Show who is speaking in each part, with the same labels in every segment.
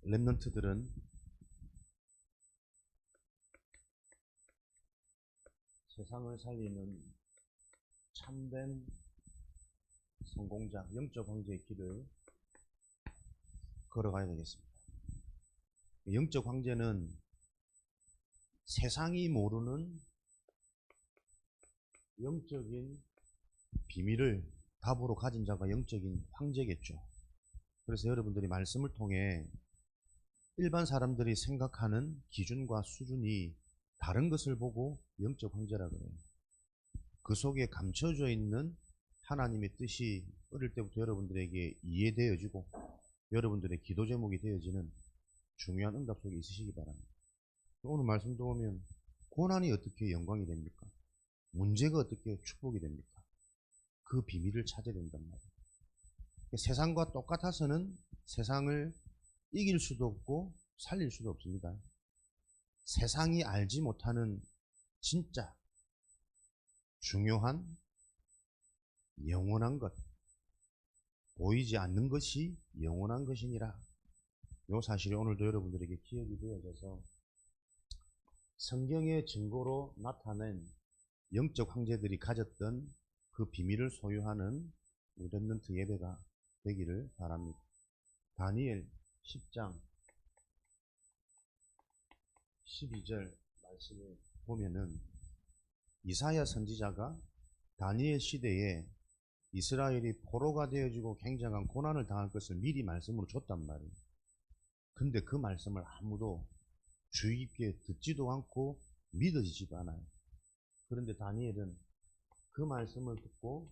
Speaker 1: 랩런트들은 세상을 살리는 참된 성공자, 영적 황제의 길을 걸어가야 되겠습니다. 영적 황제는 세상이 모르는 영적인 비밀을 답으로 가진 자가 영적인 황제겠죠. 그래서 여러분들이 말씀을 통해 일반 사람들이 생각하는 기준과 수준이 다른 것을 보고 영적 황제라 그래요. 그 속에 감춰져 있는 하나님의 뜻이 어릴 때부터 여러분들에게 이해되어지고 여러분들의 기도 제목이 되어지는 중요한 응답 속에 있으시기 바랍니다. 오늘 말씀 들어보면 고난이 어떻게 영광이 됩니까? 문제가 어떻게 축복이 됩니까? 그 비밀을 찾아야 된단 말이에요. 세상과 똑같아서는 세상을 이길 수도 없고 살릴 수도 없습니다. 세상이 알지 못하는 진짜 중요한 영원한 것, 보이지 않는 것이 영원한 것이니라. 이 사실이 오늘도 여러분들에게 기억이 되어져서 성경의 증거로 나타낸 영적 황제들이 가졌던 그 비밀을 소유하는 랩런트 예배가 되기를 바랍니다. 다니엘 10장 12절 말씀을 보면은 이사야 선지자가 다니엘 시대에 이스라엘이 포로가 되어지고 굉장한 고난을 당할 것을 미리 말씀으로 줬단 말이에요. 근데 그 말씀을 아무도 주의 깊게 듣지도 않고 믿어지지도 않아요. 그런데 다니엘은 그 말씀을 듣고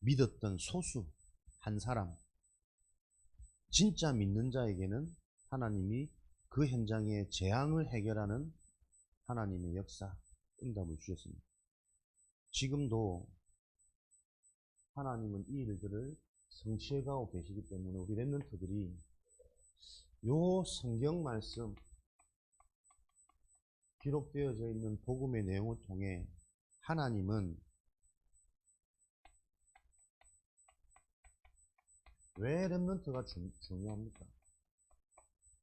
Speaker 1: 믿었던 소수 한 사람, 진짜 믿는 자에게는 하나님이 그 현장의 재앙을 해결하는 하나님의 역사, 응답을 주셨습니다. 지금도 하나님은 이 일들을 성취해가고 계시기 때문에 우리 랩런트들이 요 성경 말씀, 기록되어져 있는 복음의 내용을 통해 하나님은 왜 랩런트가 중요합니까?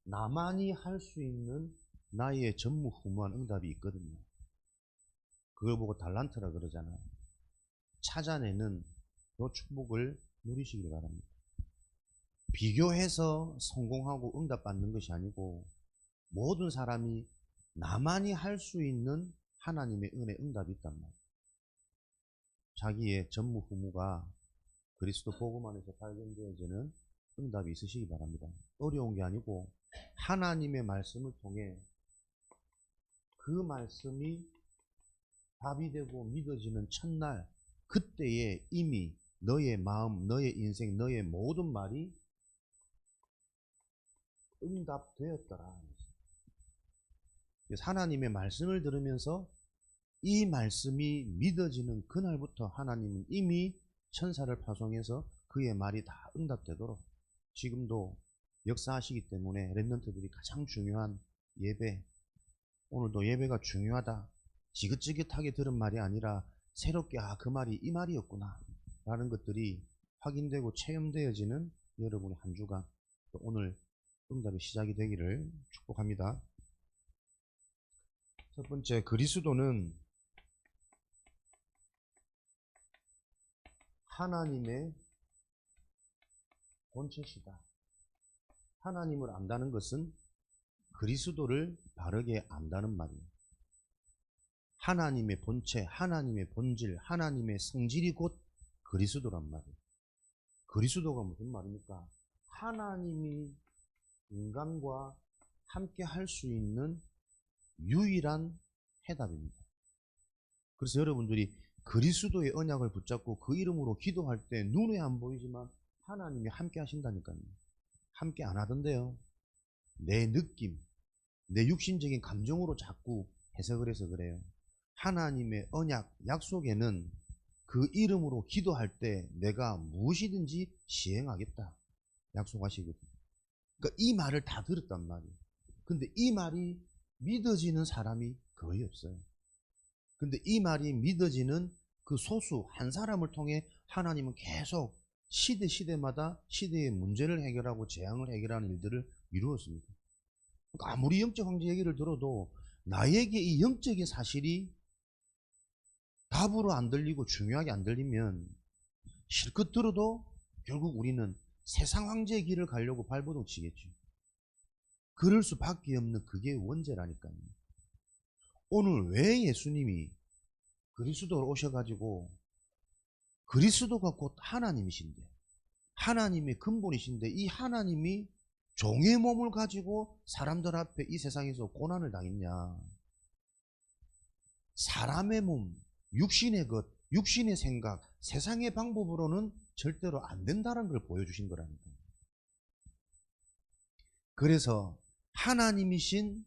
Speaker 1: 나만이 할 수 있는 나의 전무후무한 응답이 있거든요. 그걸 보고 달란트라 그러잖아요. 찾아내는 이 축복을 누리시길 바랍니다. 비교해서 성공하고 응답받는 것이 아니고 모든 사람이 나만이 할 수 있는 하나님의 은혜 응답이 있단 말이에요. 자기의 전무후무가 그리스도 복음 안에서 발견되어지는 응답이 있으시기 바랍니다. 어려운 게 아니고 하나님의 말씀을 통해 그 말씀이 답이 되고 믿어지는 첫날, 그때에 이미 너의 마음, 너의 인생, 너의 모든 말이 응답되었더라. 그래서 하나님의 말씀을 들으면서 이 말씀이 믿어지는 그날부터 하나님은 이미 천사를 파송해서 그의 말이 다 응답되도록 지금도 역사하시기 때문에 랩런트들이 가장 중요한 예배, 오늘도 예배가 중요하다, 지긋지긋하게 들은 말이 아니라 새롭게 그 말이 이 말이었구나 라는 것들이 확인되고 체험되어지는 여러분의 한 주간, 오늘 응답의 시작이 되기를 축복합니다. 첫 번째, 그리스도는 하나님의 본체시다. 하나님을 안다는 것은 그리스도를 바르게 안다는 말이에요. 하나님의 본체, 하나님의 본질, 하나님의 성질이 곧 그리스도란 말이에요. 그리스도가 무슨 말입니까? 하나님이 인간과 함께 할 수 있는 유일한 해답입니다. 그래서 여러분들이 그리스도의 언약을 붙잡고 그 이름으로 기도할 때 눈에 안 보이지만 하나님이 함께 하신다니까요. 함께 안 하던데요. 내 느낌, 내 육신적인 감정으로 자꾸 해석을 해서 그래요. 하나님의 언약, 약속에는 그 이름으로 기도할 때 내가 무엇이든지 시행하겠다 약속하시거든요. 그러니까 이 말을 다 들었단 말이에요. 근데 이 말이 믿어지는 사람이 거의 없어요. 근데 이 말이 믿어지는 그 소수 한 사람을 통해 하나님은 계속 시대마다 시대의 문제를 해결하고 재앙을 해결하는 일들을 이루었습니다. 그러니까 아무리 영적 황제 얘기를 들어도 나에게 이 영적인 사실이 답으로 안 들리고 중요하게 안 들리면 실컷 들어도 결국 우리는 세상 황제의 길을 가려고 발버둥 치겠죠. 그럴 수밖에 없는 그게 원죄라니까요. 오늘 왜 예수님이 그리스도로 오셔가지고 그리스도가 곧 하나님이신데 하나님의 근본이신데 이 하나님이 종의 몸을 가지고 사람들 앞에 이 세상에서 고난을 당했냐. 사람의 몸, 육신의 것, 육신의 생각, 세상의 방법으로는 절대로 안 된다는 걸 보여주신 거라니까. 그래서 하나님이신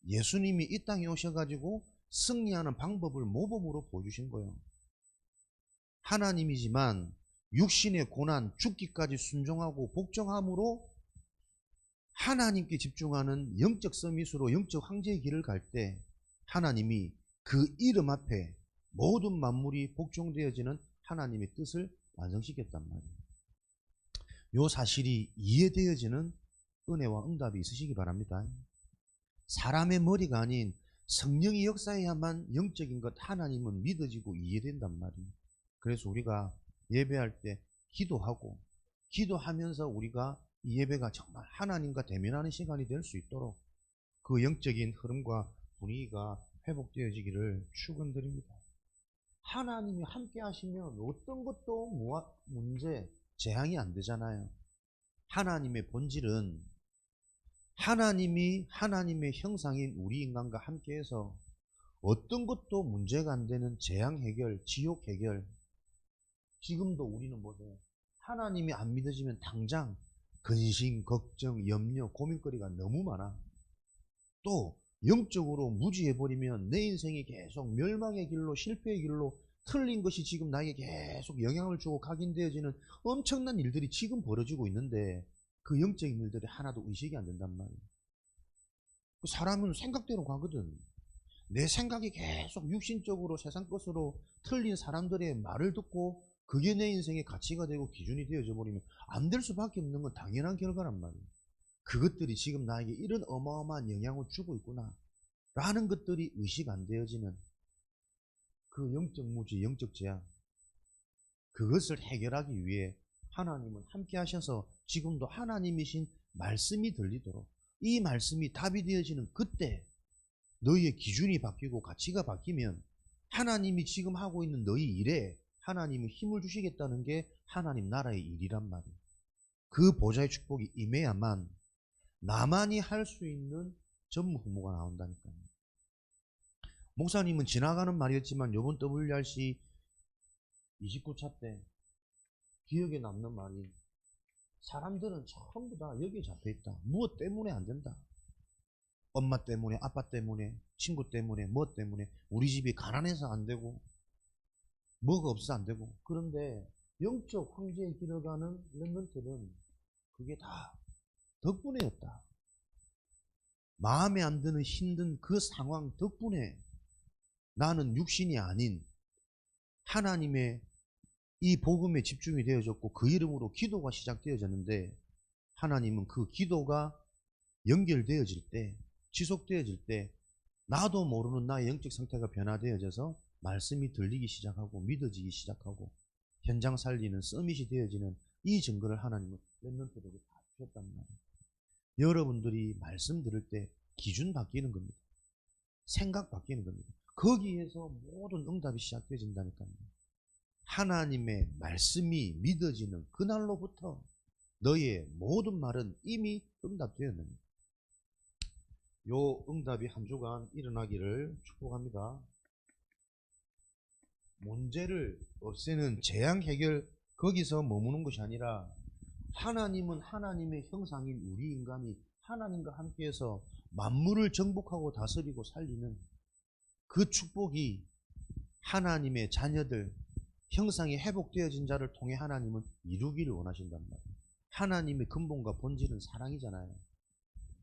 Speaker 1: 예수님이 이 땅에 오셔가지고 승리하는 방법을 모범으로 보여주신 거예요. 하나님이지만 육신의 고난, 죽기까지 순종하고 복종함으로 하나님께 집중하는 영적 서밋으로 영적 황제의 길을 갈 때 하나님이 그 이름 앞에 모든 만물이 복종되어지는 하나님의 뜻을 완성시켰단 말이에요. 요 사실이 이해되어지는 은혜와 응답이 있으시기 바랍니다. 사람의 머리가 아닌 성령이 역사해야만 영적인 것 하나님은 믿어지고 이해된단 말이에요. 그래서 우리가 예배할 때 기도하고 기도하면서 우리가 이 예배가 정말 하나님과 대면하는 시간이 될 수 있도록 그 영적인 흐름과 분위기가 회복되어지기를 축원드립니다. 하나님이 함께 하시면 어떤 것도 문제, 재앙이 안 되잖아요. 하나님의 본질은 하나님이 하나님의 형상인 우리 인간과 함께해서 어떤 것도 문제가 안 되는 재앙 해결, 지옥 해결. 지금도 우리는 보세요. 하나님이 안 믿어지면 당장 근심, 걱정, 염려, 고민거리가 너무 많아. 또 영적으로 무지해버리면 내 인생이 계속 멸망의 길로, 실패의 길로 틀린 것이 지금 나에게 계속 영향을 주고 각인되어지는 엄청난 일들이 지금 벌어지고 있는데 그 영적인 일들이 하나도 의식이 안 된단 말이에요. 사람은 생각대로 가거든. 내 생각이 계속 육신적으로 세상 것으로 틀린 사람들의 말을 듣고 그게 내 인생의 가치가 되고 기준이 되어져 버리면 안 될 수밖에 없는 건 당연한 결과란 말이에요. 그것들이 지금 나에게 이런 어마어마한 영향을 주고 있구나 라는 것들이 의식 안 되어지는 그 영적 무지, 영적 재앙, 그것을 해결하기 위해 하나님은 함께 하셔서 지금도 하나님이신 말씀이 들리도록 이 말씀이 답이 되어지는 그때 너희의 기준이 바뀌고 가치가 바뀌면 하나님이 지금 하고 있는 너희 일에 하나님이 힘을 주시겠다는 게 하나님 나라의 일이란 말이에요. 그 보좌의 축복이 임해야만 나만이 할 수 있는 전무후무가 나온다니까요. 목사님은 지나가는 말이었지만 이번 WRC 29차 때 기억에 남는 말이 사람들은 전부 다 여기에 잡혀있다. 무엇 때문에 안 된다. 엄마 때문에, 아빠 때문에, 친구 때문에, 뭐 때문에 우리 집이 가난해서 안 되고 뭐가 없어서 안 되고. 그런데 영적 황제의 길을 가는 렘넌트는 그게 다 덕분에였다. 마음에 안 드는 힘든 그 상황 덕분에 나는 육신이 아닌 하나님의 이 복음에 집중이 되어졌고 그 이름으로 기도가 시작되어졌는데 하나님은 그 기도가 연결되어질 때, 지속되어질 때 나도 모르는 나의 영적 상태가 변화되어져서 말씀이 들리기 시작하고 믿어지기 시작하고 현장 살리는 서밋이 되어지는 이 증거를 하나님은 렘넌트들에게 다 주셨단 말이에요. 여러분들이 말씀 들을 때 기준 바뀌는 겁니다. 생각 바뀌는 겁니다. 거기에서 모든 응답이 시작되어진다니까요. 하나님의 말씀이 믿어지는 그날로부터 너의 모든 말은 이미 응답되었느니라. 요 응답이 한 주간 일어나기를 축복합니다. 문제를 없애는 재앙 해결 거기서 머무는 것이 아니라 하나님은 하나님의 형상인 우리 인간이 하나님과 함께해서 만물을 정복하고 다스리고 살리는 그 축복이 하나님의 자녀들 형상이 회복되어진 자를 통해 하나님은 이루기를 원하신단 말이에요. 하나님의 근본과 본질은 사랑이잖아요.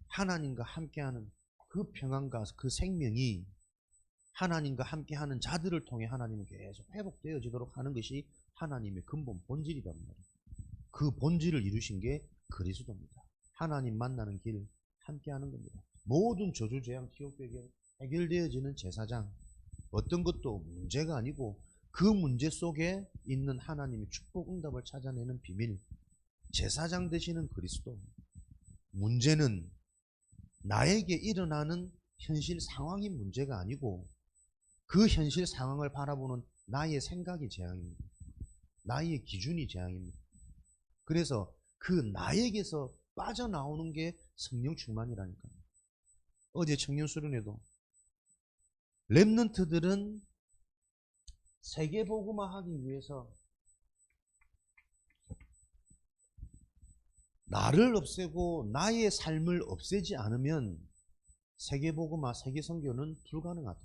Speaker 1: 하나님과 함께하는 그 평안과 그 생명이 하나님과 함께하는 자들을 통해 하나님은 계속 회복되어지도록 하는 것이 하나님의 근본 본질이란 말이에요. 그 본질을 이루신 게 그리스도입니다. 하나님 만나는 길 함께하는 겁니다. 모든 저주, 재앙, 기업 해결되어지는 제사장, 어떤 것도 문제가 아니고 그 문제 속에 있는 하나님의 축복 응답을 찾아내는 비밀, 제사장 되시는 그리스도. 문제는 나에게 일어나는 현실 상황이 문제가 아니고 그 현실 상황을 바라보는 나의 생각이 재앙입니다. 나의 기준이 재앙입니다. 그래서 그 나에게서 빠져나오는 게 성령 충만이라니까요. 어제 청년 수련회도 렘넌트들은 세계복음화 하기 위해서 나를 없애고 나의 삶을 없애지 않으면 세계복음화, 세계선교는 불가능하다.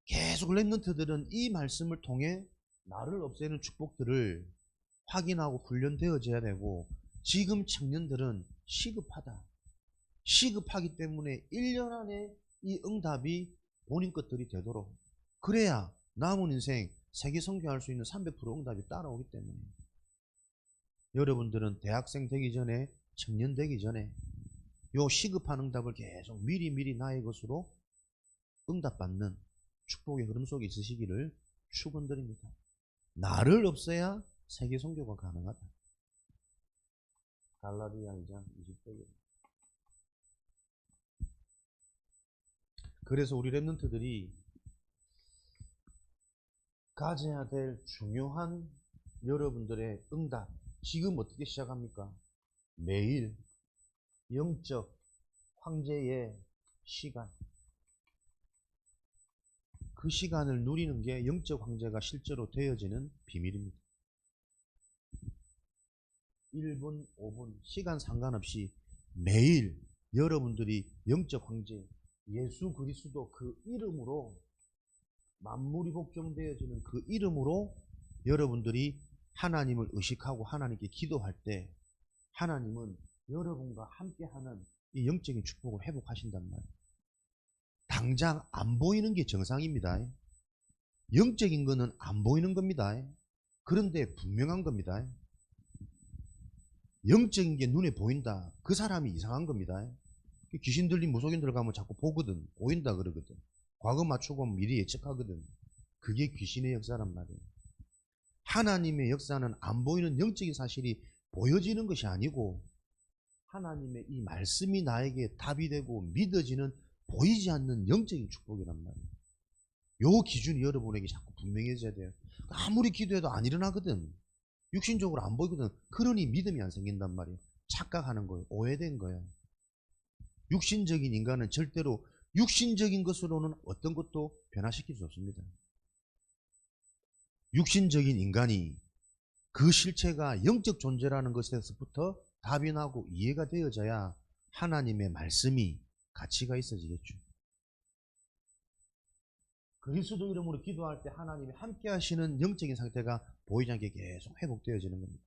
Speaker 1: 계속 렘넌트들은 이 말씀을 통해 나를 없애는 축복들을 확인하고 훈련되어져야 되고, 지금 청년들은 시급하다. 시급하기 때문에 1년 안에 이 응답이 본인 것들이 되도록, 그래야 남은 인생 세계 선교할 수 있는 300% 응답이 따라오기 때문에 여러분들은 대학생 되기 전에, 청년 되기 전에 요 시급한 응답을 계속 미리미리 나의 것으로 응답받는 축복의 흐름 속에 있으시기를 축원드립니다. 나를 없애야 세계 선교가 가능하다. 갈라디아 2장 20절입니다. 그래서 우리 렘넌트들이 가져야 될 중요한 여러분들의 응답, 지금 어떻게 시작합니까? 매일 영적 황제의 시간, 그 시간을 누리는 게 영적 황제가 실제로 되어지는 비밀입니다. 1분, 5분, 시간 상관없이 매일 여러분들이 영적 황제 예수 그리스도 그 이름으로, 만물이 복종되어지는 그 이름으로 여러분들이 하나님을 의식하고 하나님께 기도할 때 하나님은 여러분과 함께하는 이 영적인 축복을 회복하신단 말이에요. 당장 안 보이는 게 정상입니다. 영적인 거는 안 보이는 겁니다. 그런데 분명한 겁니다. 영적인 게 눈에 보인다. 그 사람이 이상한 겁니다. 귀신 들린 무속인들 가면 자꾸 보거든. 보인다 그러거든. 과거 맞추고 미리 예측하거든. 그게 귀신의 역사란 말이에요. 하나님의 역사는 안 보이는 영적인 사실이 보여지는 것이 아니고 하나님의 이 말씀이 나에게 답이 되고 믿어지는 보이지 않는 영적인 축복이란 말이에요. 요 기준이 여러분에게 자꾸 분명해져야 돼요. 아무리 기도해도 안 일어나거든. 육신적으로 안 보이거든. 그러니 믿음이 안 생긴단 말이에요. 착각하는 거예요. 오해된 거예요. 육신적인 인간은 절대로 육신적인 것으로는 어떤 것도 변화시킬 수 없습니다. 육신적인 인간이 그 실체가 영적 존재라는 것에서부터 답이 나고 이해가 되어져야 하나님의 말씀이 가치가 있어지겠죠. 그리스도 이름으로 기도할 때 하나님이 함께 하시는 영적인 상태가 보이지 않게 계속 회복되어지는 겁니다.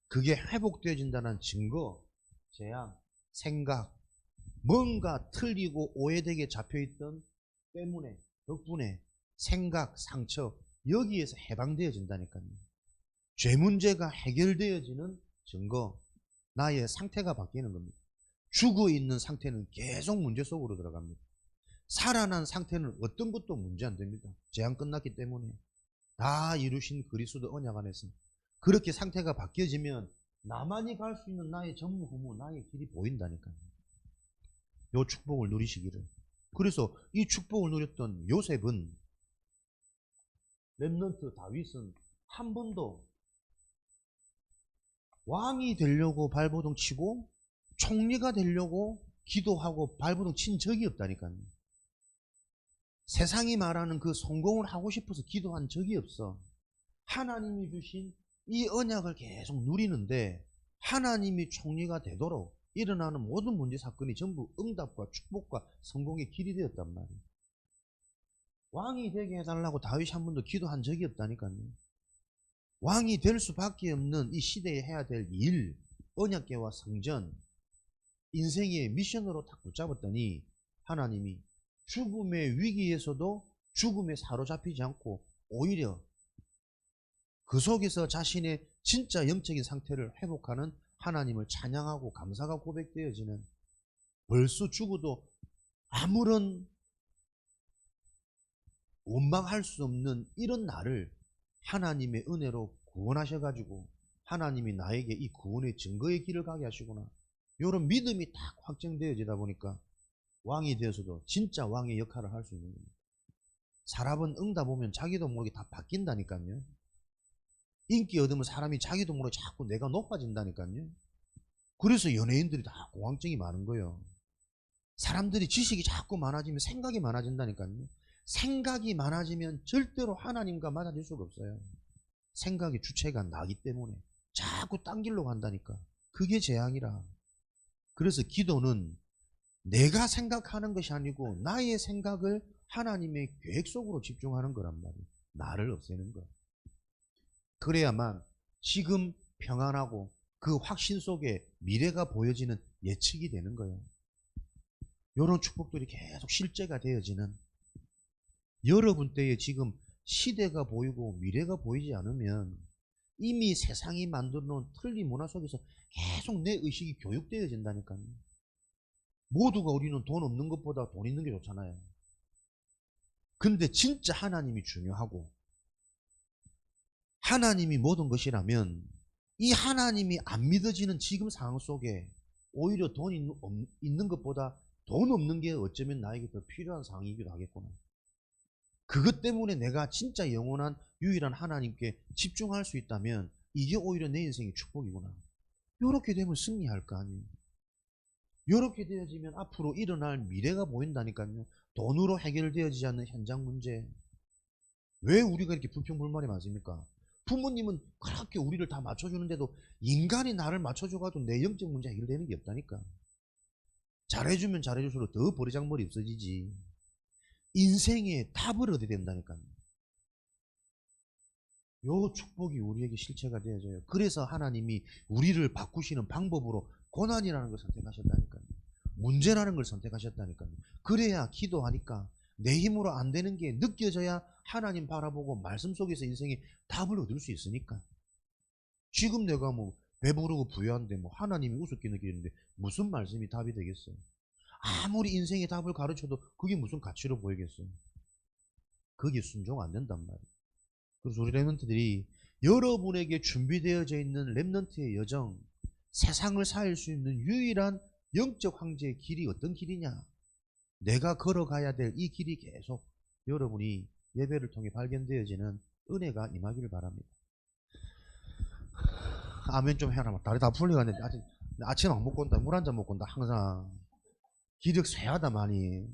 Speaker 1: 그게 회복되어진다는 증거, 재앙, 생각, 뭔가 틀리고 오해되게 잡혀있던 때문에, 덕분에 생각, 상처, 여기에서 해방되어진다니까요. 죄 문제가 해결되어지는 증거, 나의 상태가 바뀌는 겁니다. 죽어있는 상태는 계속 문제 속으로 들어갑니다. 살아난 상태는 어떤 것도 문제 안 됩니다. 재앙 끝났기 때문에. 다 이루신 그리스도 언약 안에서 그렇게 상태가 바뀌어지면 나만이 갈 수 있는 나의 전무후무, 나의 길이 보인다니까요. 요 축복을 누리시기를. 그래서 이 축복을 누렸던 요셉은, 렘넌트 다윗은 한 번도 왕이 되려고 발버둥 치고 총리가 되려고 기도하고 발버둥 친 적이 없다니까요. 세상이 말하는 그 성공을 하고 싶어서 기도한 적이 없어. 하나님이 주신 이 언약을 계속 누리는데 하나님이 총리가 되도록 일어나는 모든 문제 사건이 전부 응답과 축복과 성공의 길이 되었단 말이에요. 왕이 되게 해달라고 다윗이 한 번도 기도한 적이 없다니까요. 왕이 될 수밖에 없는 이 시대에 해야 될 일, 언약궤와 성전, 인생의 미션으로 딱 붙잡았더니 하나님이 죽음의 위기에서도 죽음에 사로잡히지 않고 오히려 그 속에서 자신의 진짜 영적인 상태를 회복하는 하나님을 찬양하고 감사가 고백되어지는, 벌써 죽어도 아무런 원망할 수 없는 이런 나를 하나님의 은혜로 구원하셔가지고 하나님이 나에게 이 구원의 증거의 길을 가게 하시구나, 이런 믿음이 딱 확정되어지다 보니까 왕이 되어서도 진짜 왕의 역할을 할 수 있는 겁니다. 사람은 응답 오면 자기도 모르게 다 바뀐다니까요. 인기 얻으면 사람이 자기도 모르게 자꾸 내가 높아진다니까요. 그래서 연예인들이 다 공황증이 많은 거예요. 사람들이 지식이 자꾸 많아지면 생각이 많아진다니까요. 생각이 많아지면 절대로 하나님과 맞아질 수가 없어요. 생각의 주체가 나기 때문에 자꾸 딴 길로 간다니까. 그게 재앙이라. 그래서 기도는 내가 생각하는 것이 아니고 나의 생각을 하나님의 계획 속으로 집중하는 거란 말이에요. 나를 없애는 거. 그래야만 지금 평안하고 그 확신 속에 미래가 보여지는 예측이 되는 거예요. 이런 축복들이 계속 실제가 되어지는, 여러분 때에 지금 시대가 보이고 미래가 보이지 않으면 이미 세상이 만들어 놓은 틀린 문화 속에서 계속 내 의식이 교육되어진다니까요. 모두가 우리는 돈 없는 것보다 돈 있는 게 좋잖아요. 근데 진짜 하나님이 중요하고 하나님이 모든 것이라면 이 하나님이 안 믿어지는 지금 상황 속에 오히려 돈 있는 것보다 돈 없는 게 어쩌면 나에게 더 필요한 상황이기도 하겠구나. 그것 때문에 내가 진짜 영원한 유일한 하나님께 집중할 수 있다면 이게 오히려 내 인생의 축복이구나. 이렇게 되면 승리할 거 아니에요. 이렇게 되어지면 앞으로 일어날 미래가 보인다니까요. 돈으로 해결되어지지 않는 현장 문제. 왜 우리가 이렇게 불평불만이 많습니까? 부모님은 그렇게 우리를 다 맞춰주는데도 인간이 나를 맞춰줘가지고 내 영적 문제 해결되는 게 없다니까. 잘해주면 잘해줄수록 더 버리장머리 없어지지. 인생의 답을 얻어야 된다니까요. 요 축복이 우리에게 실체가 되어져요. 그래서 하나님이 우리를 바꾸시는 방법으로 고난이라는 걸 선택하셨다니까요. 문제라는 걸 선택하셨다니까요. 그래야 기도하니까 내 힘으로 안 되는 게 느껴져야 하나님 바라보고 말씀 속에서 인생의 답을 얻을 수 있으니까. 지금 내가 뭐 배부르고 부유한데 뭐 하나님이 우습게 느끼는데 무슨 말씀이 답이 되겠어요? 아무리 인생의 답을 가르쳐도 그게 무슨 가치로 보이겠어요? 그게 순종 안 된단 말이에요. 그래서 우리 랩런트들이 여러분에게 준비되어져 있는 랩런트의 여정, 세상을 살릴 수 있는 유일한 영적 황제의 길이 어떤 길이냐? 내가 걸어가야 될 이 길이 계속 여러분이 예배를 통해 발견되어지는 은혜가 임하기를 바랍니다. 아멘 좀 해라. 다리 다 풀려가는데 아침 안 먹고 온다. 물 한 잔 먹고 온다. 항상 기력 쇠하다 많이.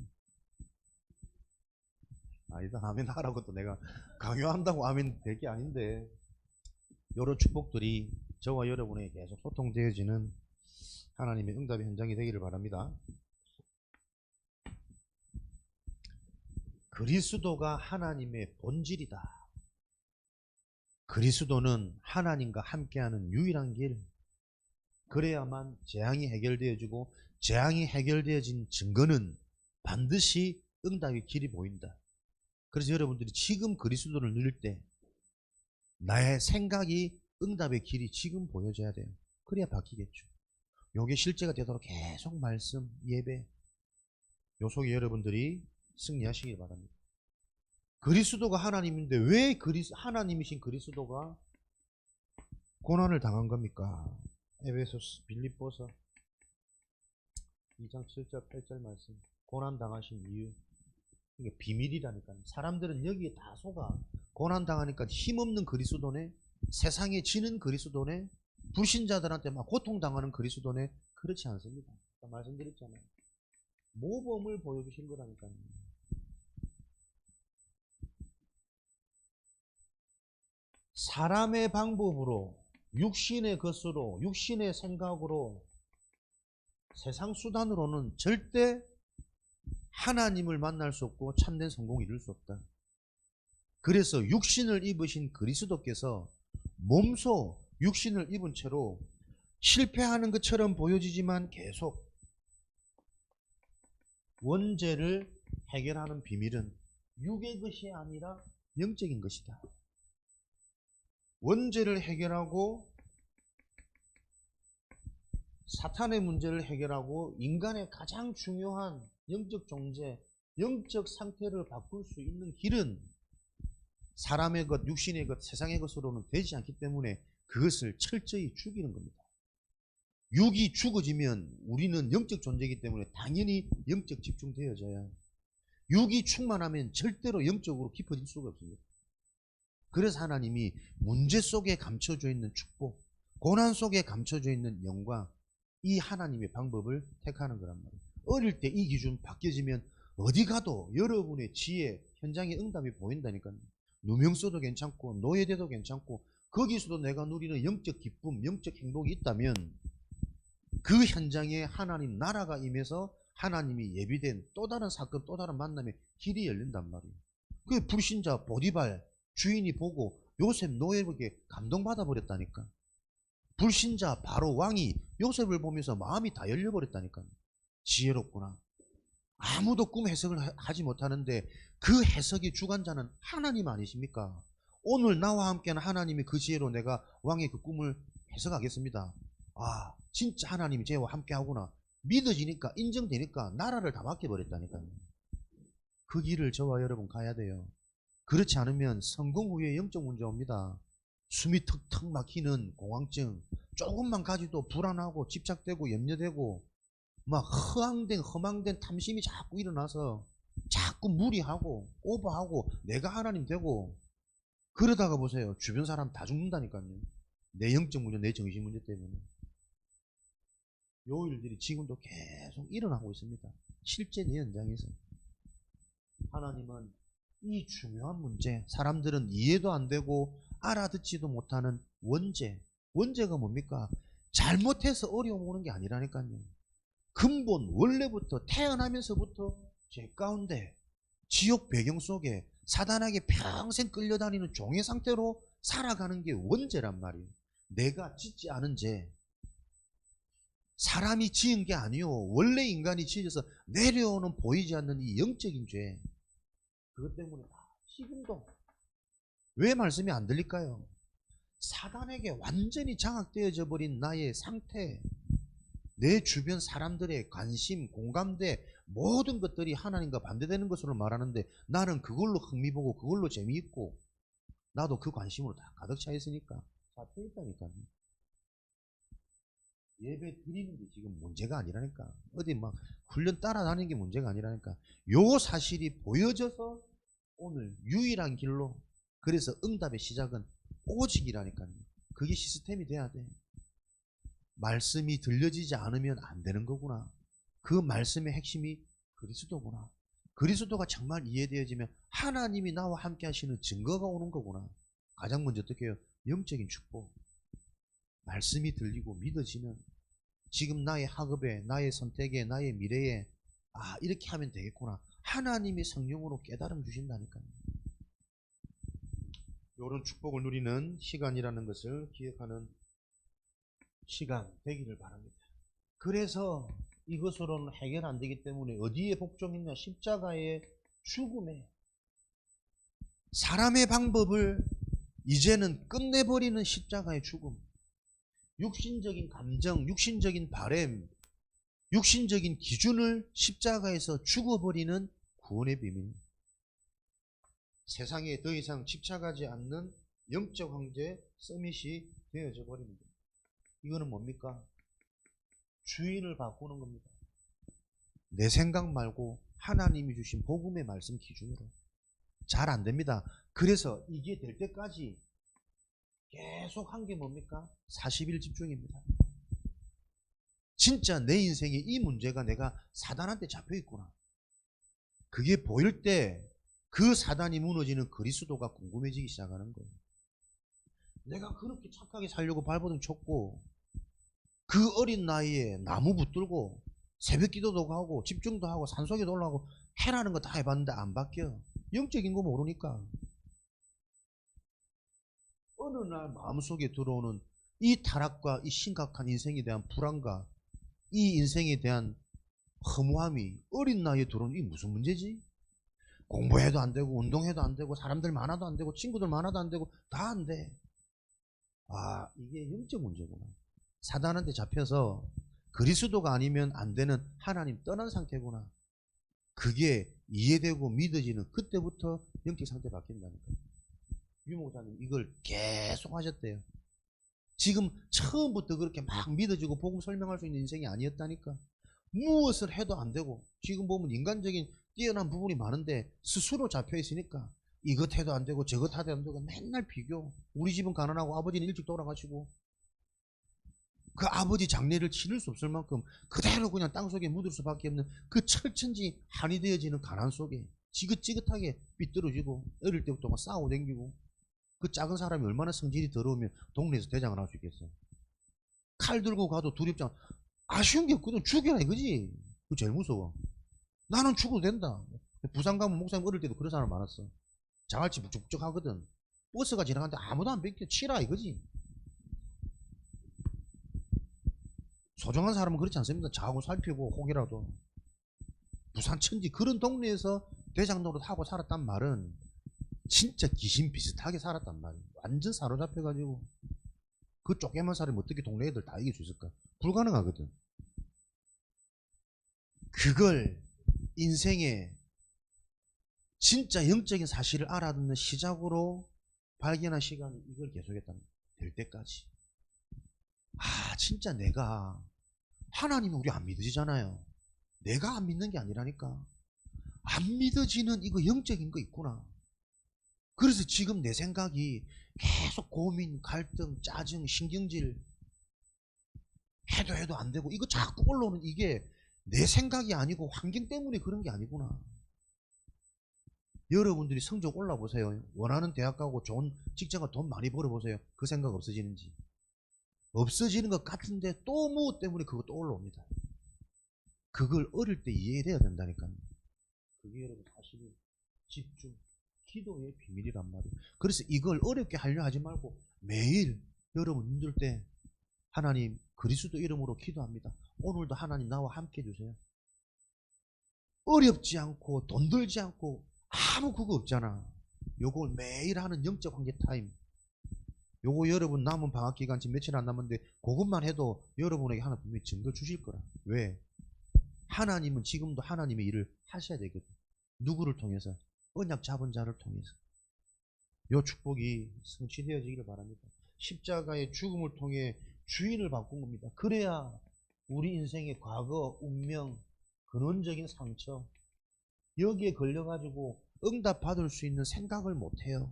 Speaker 1: 아니다. 아멘 하라고 또 내가 강요한다고 아멘 될 게 아닌데, 이런 축복들이 저와 여러분에게 계속 소통되어지는 하나님의 응답의 현장이 되기를 바랍니다. 그리스도가 하나님의 본질이다. 그리스도는 하나님과 함께하는 유일한 길. 그래야만 재앙이 해결되어지고, 재앙이 해결되어진 증거는 반드시 응답의 길이 보인다. 그래서 여러분들이 지금 그리스도를 누릴 때 나의 생각이 응답의 길이 지금 보여져야 돼요. 그래야 바뀌겠죠. 요게 실제가 되도록 계속 말씀, 예배, 요 속에 여러분들이 승리하시길 바랍니다. 그리스도가 하나님인데 왜 하나님이신 그리스도가 고난을 당한 겁니까? 에베소서, 빌립보서 2장 7절 8절 말씀. 고난 당하신 이유. 이게 비밀이라니까요. 사람들은 여기에 다 속아. 고난 당하니까 힘없는 그리스도네, 세상에 지는 그리스도네, 불신자들한테 막 고통당하는 그리스도네. 그렇지 않습니다. 말씀드렸잖아요. 모범을 보여주신 거라니까요. 사람의 방법으로, 육신의 것으로, 육신의 생각으로, 세상 수단으로는 절대 하나님을 만날 수 없고 참된 성공을 이룰 수 없다. 그래서 육신을 입으신 그리스도께서 몸소 육신을 입은 채로 실패하는 것처럼 보여지지만 계속 원죄를 해결하는 비밀은 육의 것이 아니라 영적인 것이다. 원죄를 해결하고 사탄의 문제를 해결하고 인간의 가장 중요한 영적 존재, 영적 상태를 바꿀 수 있는 길은 사람의 것, 육신의 것, 세상의 것으로는 되지 않기 때문에 그것을 철저히 죽이는 겁니다. 육이 죽어지면 우리는 영적 존재이기 때문에 당연히 영적 집중되어져야 육이 충만하면 절대로 영적으로 깊어질 수가 없습니다. 그래서 하나님이 문제 속에 감춰져 있는 축복, 고난 속에 감춰져 있는 영광, 이 하나님의 방법을 택하는 거란 말이에요. 어릴 때 이 기준 바뀌어지면 어디 가도 여러분의 지혜, 현장의 응답이 보인다니까요. 누명 써도 괜찮고 노예돼도 괜찮고 거기서도 내가 누리는 영적 기쁨, 영적 행복이 있다면 그 현장에 하나님 나라가 임해서 하나님이 예비된 또 다른 사건, 또 다른 만남의 길이 열린단 말이에요. 그 불신자 보디발 주인이 보고 요셉 노예에게 감동받아 버렸다니까. 불신자 바로 왕이 요셉을 보면서 마음이 다 열려버렸다니까. 지혜롭구나. 아무도 꿈 해석을 하지 못하는데 그 해석의 주관자는 하나님 아니십니까? 오늘 나와 함께는 하나님이 그 지혜로 내가 왕의 그 꿈을 해석하겠습니다. 아, 진짜 하나님이 쟤와 함께 하구나. 믿어지니까, 인정되니까 나라를 다 맡겨버렸다니까요. 그 길을 저와 여러분 가야 돼요. 그렇지 않으면 성공 후에 영적 문제 옵니다. 숨이 턱턱 막히는 공황증, 조금만 가지도 불안하고 집착되고 염려되고 막 허망된 탐심이 자꾸 일어나서 자꾸 무리하고 오버하고 내가 하나님 되고 그러다가 보세요. 주변 사람 다 죽는다니까요. 내 영적 문제, 내 정신 문제 때문에. 요 일들이 지금도 계속 일어나고 있습니다. 실제 내 현장에서. 하나님은 이 중요한 문제, 사람들은 이해도 안 되고 알아듣지도 못하는 원죄가 뭡니까? 잘못해서 어려움 오는 게 아니라니까요. 근본 원래부터 태어나면서부터 죄 가운데 지옥 배경 속에 사단에게 평생 끌려다니는 종의 상태로 살아가는 게 원죄란 말이에요. 내가 짓지 않은 죄, 사람이 지은 게 아니요, 원래 인간이 지어져서 내려오는 보이지 않는 이 영적인 죄, 그것 때문에 지금도 왜 말씀이 안 들릴까요? 사단에게 완전히 장악되어져 버린 나의 상태, 내 주변 사람들의 관심, 공감대, 모든 것들이 하나님과 반대되는 것으로 말하는데 나는 그걸로 흥미보고 그걸로 재미있고 나도 그 관심으로 다 가득 차 있으니까 잡혀 있다니까요. 예배 드리는 게 지금 문제가 아니라니까. 어디 막 훈련 따라다니는 게 문제가 아니라니까. 요 사실이 보여져서 오늘 유일한 길로, 그래서 응답의 시작은 오직이라니까요. 그게 시스템이 돼야 돼. 말씀이 들려지지 않으면 안 되는 거구나. 그 말씀의 핵심이 그리스도구나. 그리스도가 정말 이해되어지면 하나님이 나와 함께 하시는 증거가 오는 거구나. 가장 먼저 어떻게 해요? 영적인 축복. 말씀이 들리고 믿어지면 지금 나의 학업에, 나의 선택에, 나의 미래에 아, 이렇게 하면 되겠구나. 하나님이 성령으로 깨달음 주신다니까요. 이런 축복을 누리는 시간이라는 것을 기억하는 시간 되기를 바랍니다. 그래서 이것으로는 해결 안 되기 때문에 어디에 복종했냐? 십자가의 죽음에. 사람의 방법을 이제는 끝내버리는 십자가의 죽음. 육신적인 감정, 육신적인 바램, 육신적인 기준을 십자가에서 죽어버리는 구원의 비밀. 세상에 더 이상 집착하지 않는 영적 황제 서밋이 되어져 버립니다. 이거는 뭡니까? 주인을 바꾸는 겁니다. 내 생각 말고 하나님이 주신 복음의 말씀 기준으로. 잘 안 됩니다. 그래서 이게 될 때까지 계속 한 게 뭡니까? 40일 집중입니다. 진짜 내 인생에 이 문제가 내가 사단한테 잡혀 있구나. 그게 보일 때 그 사단이 무너지는 그리스도가 궁금해지기 시작하는 거예요. 내가 그렇게 착하게 살려고 발버둥 쳤고 그 어린 나이에 나무 붙들고 새벽 기도도 가고 집중도 하고 산속에도 올라가고 해라는 거 다 해봤는데 안 바뀌어. 영적인 거 모르니까. 어느 날 마음속에 들어오는 이 타락과 이 심각한 인생에 대한 불안과 이 인생에 대한 허무함이 어린 나이에 들어오는 이 무슨 문제지? 공부해도 안 되고 운동해도 안 되고 사람들 많아도 안 되고 친구들 많아도 안 되고 다 안 돼. 아, 이게 영적 문제구나. 사단한테 잡혀서 그리스도가 아니면 안 되는 하나님 떠난 상태구나. 그게 이해되고 믿어지는 그때부터 영적 상태 바뀐다니까. 유 목사님 이걸 계속 하셨대요. 지금 처음부터 그렇게 막 믿어지고 복음 설명할 수 있는 인생이 아니었다니까. 무엇을 해도 안 되고, 지금 보면 인간적인 뛰어난 부분이 많은데 스스로 잡혀 있으니까 이것 해도 안 되고 저것 해도 안 되고 맨날 비교. 우리 집은 가난하고 아버지는 일찍 돌아가시고 그 아버지 장례를 치를 수 없을 만큼 그대로 그냥 땅속에 묻을 수밖에 없는 그 철천지 한이 되어지는 가난 속에 지긋지긋하게 삐뚤어지고 어릴 때부터 막 싸우고 댕기고, 그 작은 사람이 얼마나 성질이 더러우면 동네에서 대장을 할 수 있겠어. 칼 들고 가도 두렵지 않아. 아쉬운 게 없거든. 죽여라 이거지. 그거 제일 무서워. 나는 죽어도 된다. 부산 가면 목사님 어릴 때도 그런 사람 많았어. 자갈치 북적북적 하거든. 버스가 지나가는데 아무도 안 뺏겨. 치라 이거지. 소중한 사람은 그렇지 않습니다. 자고 살피고 혹이라도. 부산 천지 그런 동네에서 대장 노릇하고 살았단 말은 진짜 귀신 비슷하게 살았단 말이에요. 완전 사로잡혀가지고 그 쪼개만 살면 어떻게 동네 애들 다 이길 수 있을까? 불가능하거든. 그걸 인생의 진짜 영적인 사실을 알아듣는 시작으로 발견한 시간이 이걸 계속했다는 될 때까지. 아, 진짜 내가 하나님은 우리 안 믿으시잖아요. 내가 안 믿는 게 아니라니까. 안 믿어지는 이거 영적인 거 있구나. 그래서 지금 내 생각이 계속 고민, 갈등, 짜증, 신경질 해도 안 되고 이거 자꾸 올라오는 이게 내 생각이 아니고 환경 때문에 그런 게 아니구나. 여러분들이 성적 올라보세요. 원하는 대학 가고 좋은 직장 가돈 많이 벌어보세요. 그 생각 없어지는지. 없어지는 것 같은데 또 뭐 때문에 그거 또 올라옵니다. 그걸 어릴 때 이해해야 된다니까요. 그게 여러분 사실은 집중, 기도의 비밀이란 말이에요. 그래서 이걸 어렵게 하려 하지 말고 매일 여러분 힘들 때 하나님 그리스도 이름으로 기도합니다. 오늘도 하나님 나와 함께 해주세요. 어렵지 않고 돈 들지 않고 아무 그거 없잖아. 요걸 매일 하는 영적 관계 타임. 요거 여러분 남은 방학 기간 지금 며칠 안 남았는데 그것만 해도 여러분에게 하나 분명히 증거 주실 거라. 왜? 하나님은 지금도 하나님의 일을 하셔야 되거든. 누구를 통해서? 언약 잡은 자를 통해서. 요 축복이 성취되어지기를 바랍니다. 십자가의 죽음을 통해 주인을 바꾼 겁니다. 그래야 우리 인생의 과거, 운명, 근원적인 상처 여기에 걸려가지고 응답받을 수 있는 생각을 못해요.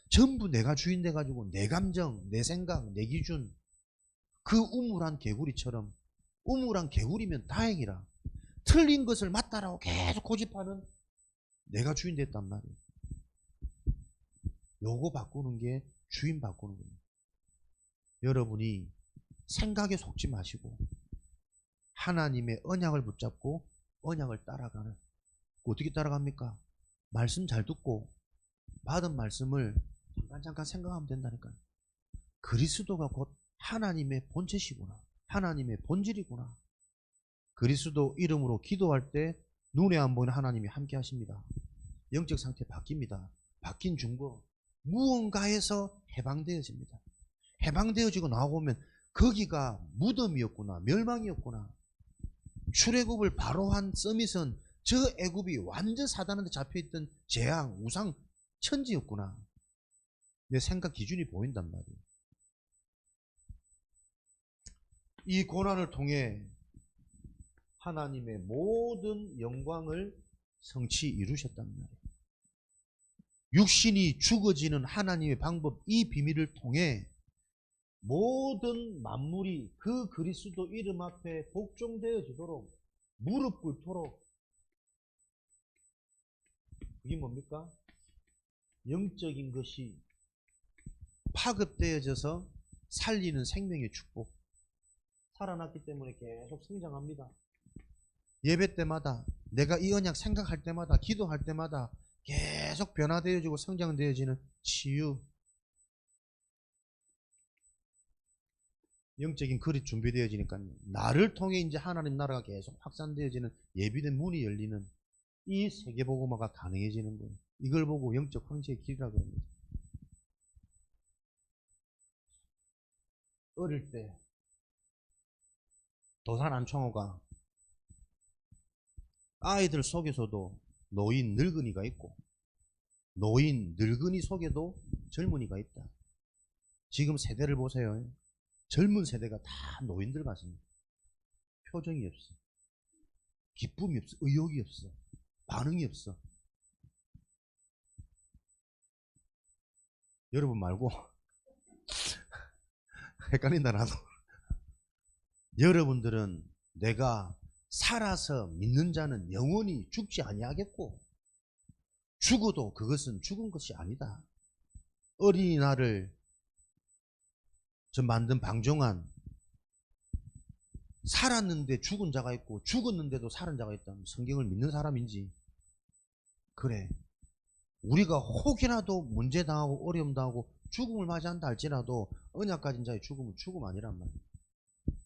Speaker 1: 전부 내가 주인 돼가지고 내 감정, 내 생각, 내 기준 그 우물한 개구리처럼 우물한 개구리면 다행이라 틀린 것을 맞다라고 계속 고집하는 내가 주인 됐단 말이에요. 요거 바꾸는 게 주인 바꾸는 겁니다. 여러분이 생각에 속지 마시고 하나님의 언약을 붙잡고 언약을 따라가는. 어떻게 따라갑니까? 말씀 잘 듣고 받은 말씀을 잠깐 생각하면 된다니까요. 그리스도가 곧 하나님의 본체시구나. 하나님의 본질이구나. 그리스도 이름으로 기도할 때 눈에 안 보이는 하나님이 함께 하십니다. 영적 상태 바뀝니다. 바뀐 증거 무언가에서 해방되어집니다. 해방되어지고 나오면 거기가 무덤이었구나, 멸망이었구나. 출애굽을 바로 한 서밋은 저 애굽이 완전 사단한테 잡혀있던 재앙, 우상, 천지였구나. 내 생각 기준이 보인단 말이에요. 이 고난을 통해 하나님의 모든 영광을 성취 이루셨단 말이에요. 육신이 죽어지는 하나님의 방법, 이 비밀을 통해 모든 만물이 그 그리스도 이름 앞에 복종되어지도록 무릎 꿇도록. 그게 뭡니까? 영적인 것이 파급되어져서 살리는 생명의 축복. 살아났기 때문에 계속 성장합니다. 예배 때마다 내가 이 언약 생각할 때마다 기도할 때마다 계속 변화되어지고 성장되어지는 치유. 영적인 그릇 준비되어지니까 나를 통해 이제 하나님 나라가 계속 확산되어지는 예비된 문이 열리는 이 세계복음화가 가능해지는 거예요. 이걸 보고 영적 황제의 길이라고 합니다. 어릴 때 도산 안창호가 아이들 속에서도 노인 늙은이가 있고 노인 늙은이 속에도 젊은이가 있다. 지금 세대를 보세요. 젊은 세대가 다 노인들 같습니다. 표정이 없어. 기쁨이 없어. 의욕이 없어. 반응이 없어. 여러분 말고 헷갈린다 나도. 여러분들은 내가 살아서 믿는 자는 영원히 죽지 아니하겠고 죽어도 그것은 죽은 것이 아니다. 어린이날을 저 만든 방종환 살았는데 죽은 자가 있고 죽었는데도 살은 자가 있다면 성경을 믿는 사람인지. 그래, 우리가 혹이라도 문제 당하고 어려움 당하고 죽음을 맞이한다 할지라도 언약 가진 자의 죽음은 죽음 아니란 말이야.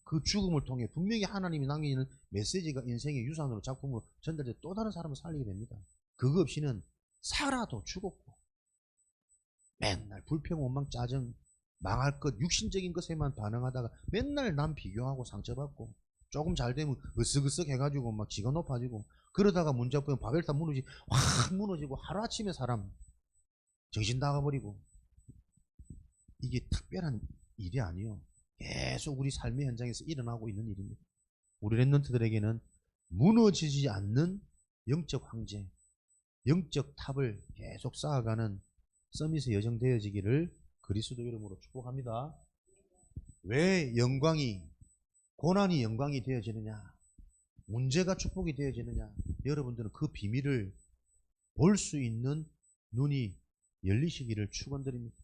Speaker 1: 그 죽음을 통해 분명히 하나님이 남기는 메시지가 인생의 유산으로 작품으로 전달돼 또 다른 사람을 살리게 됩니다. 그거 없이는 살아도 죽었고 맨날 불평, 원망, 짜증, 망할 것, 육신적인 것에만 반응하다가 맨날 남 비교하고 상처받고 조금 잘 되면 으쓱으쓱 해가지고 막 지가 높아지고 그러다가 문제 보면 바벨탑 확 무너지고 하루아침에 사람 정신 나가버리고. 이게 특별한 일이 아니에요. 계속 우리 삶의 현장에서 일어나고 있는 일입니다. 우리 랩런트들에게는 무너지지 않는 영적 황제, 영적 탑을 계속 쌓아가는 서밋의 여정 되어지기를 그리스도 이름으로 축복합니다. 왜 영광이, 고난이 영광이 되어지느냐, 문제가 축복이 되어지느냐, 여러분들은 그 비밀을 볼 수 있는 눈이 열리시기를 축원드립니다.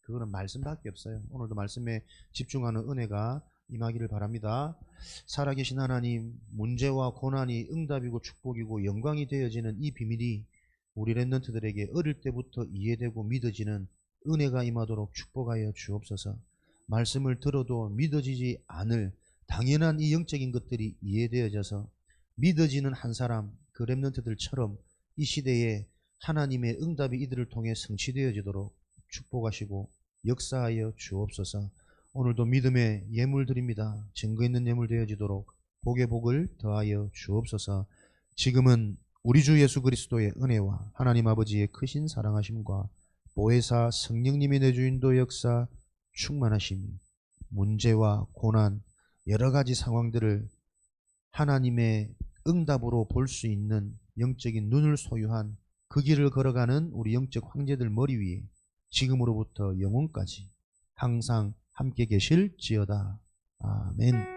Speaker 1: 그거는 말씀밖에 없어요. 오늘도 말씀에 집중하는 은혜가 임하기를 바랍니다. 살아계신 하나님, 문제와 고난이 응답이고 축복이고 영광이 되어지는 이 비밀이 우리 랩런트들에게 어릴 때부터 이해되고 믿어지는 은혜가 임하도록 축복하여 주옵소서. 말씀을 들어도 믿어지지 않을 당연한 이 영적인 것들이 이해되어져서 믿어지는 한 사람, 그 랩런트들처럼 이 시대에 하나님의 응답이 이들을 통해 성취되어지도록 축복하시고 역사하여 주옵소서. 오늘도 믿음의 예물 드립니다. 증거 있는 예물 되어지도록 복의 복을 더하여 주옵소서. 지금은 우리 주 예수 그리스도의 은혜와 하나님 아버지의 크신 사랑하심과 보혜사 성령님의 내주인도 역사 충만하심이 문제와 고난 여러 가지 상황들을 하나님의 응답으로 볼 수 있는 영적인 눈을 소유한 그 길을 걸어가는 우리 영적 황제들 머리 위에 지금으로부터 영원까지 항상 함께 계실지어다. 아멘.